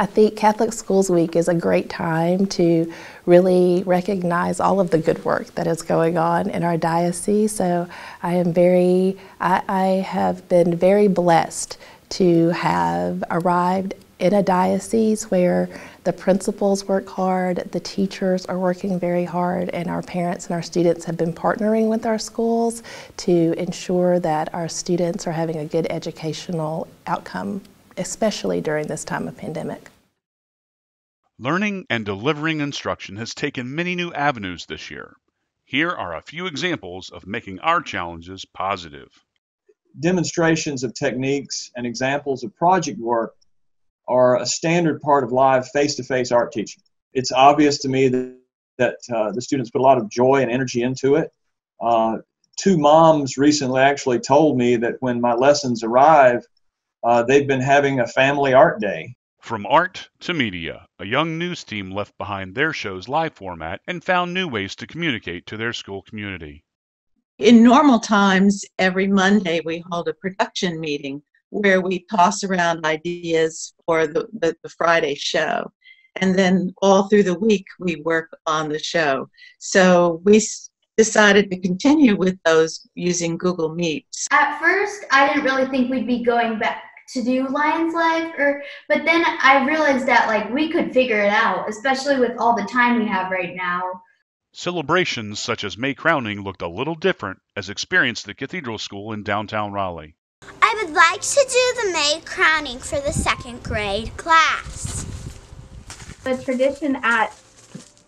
I think Catholic Schools Week is a great time to really recognize all of the good work that is going on in our diocese. So I have been very blessed to have arrived in a diocese where the principals work hard, the teachers are working very hard, and our parents and our students have been partnering with our schools to ensure that our students are having a good educational outcome, especially during this time of pandemic. Learning and delivering instruction has taken many new avenues this year. Here are a few examples of making our challenges positive. Demonstrations of techniques and examples of project work are a standard part of live face-to-face art teaching. It's obvious to me that the students put a lot of joy and energy into it. Two moms recently actually told me that when my lessons arrive, they've been having a family art day. From art to media, a young news team left behind their show's live format and found new ways to communicate to their school community. In normal times, every Monday we hold a production meeting where we toss around ideas for the Friday show. And then all through the week, we work on the show. So we decided to continue with those using Google Meets. At first, I didn't really think we'd be going back to do Lions Live, but then I realized that we could figure it out, especially with all the time we have right now. Celebrations such as May Crowning looked a little different as experienced at Cathedral School in downtown Raleigh. I would like to do the May Crowning for the second grade class. The tradition at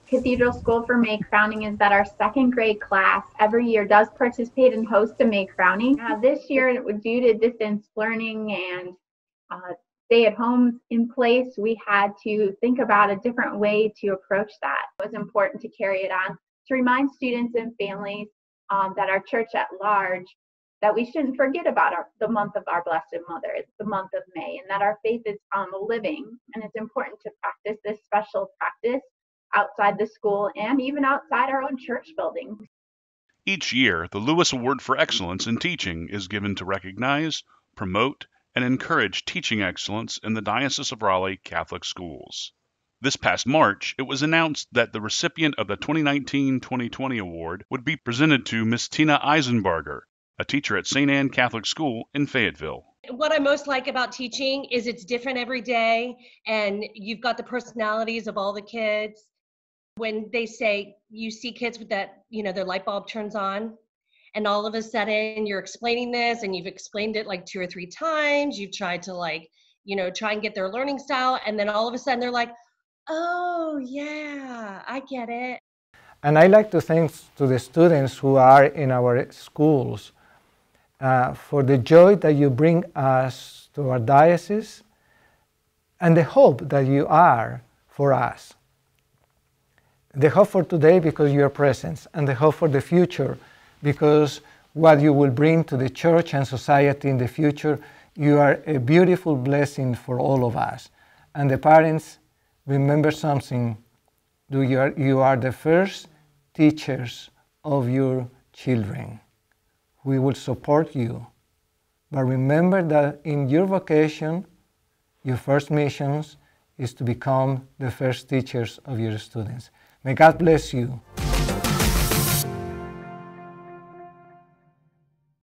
Cathedral School for May Crowning is that our second grade class every year does participate and host a May Crowning. This year, due to distance learning and stay-at-homes in place, we had to think about a different way to approach that. It was important to carry it on to remind students and families that our church at large, that we shouldn't forget about the month of our Blessed Mother. It's the month of May, and that our faith is living, and it's important to practice this special practice outside the school and even outside our own church building. Each year, the Lewis Award for Excellence in Teaching is given to recognize, promote, and encourage teaching excellence in the Diocese of Raleigh Catholic Schools. This past March, it was announced that the recipient of the 2019-2020 award would be presented to Miss Tina Eisenbarger, a teacher at St. Anne Catholic School in Fayetteville. What I most like about teaching is it's different every day, and you've got the personalities of all the kids. When they say you see kids with that, their light bulb turns on, and all of a sudden you're explaining this and you've explained it 2 or 3 times. You've tried to try and get their learning style. And then all of a sudden they're like, oh yeah, I get it. And I like to thank to the students who are in our schools for the joy that you bring us to our diocese and the hope that you are for us. The hope for today because you are present, and the hope for the future because what you will bring to the church and society in the future, you are a beautiful blessing for all of us. And the parents, remember something, you are the first teachers of your children. We will support you. But remember that in your vocation, your first mission is to become the first teachers of your students. May God bless you.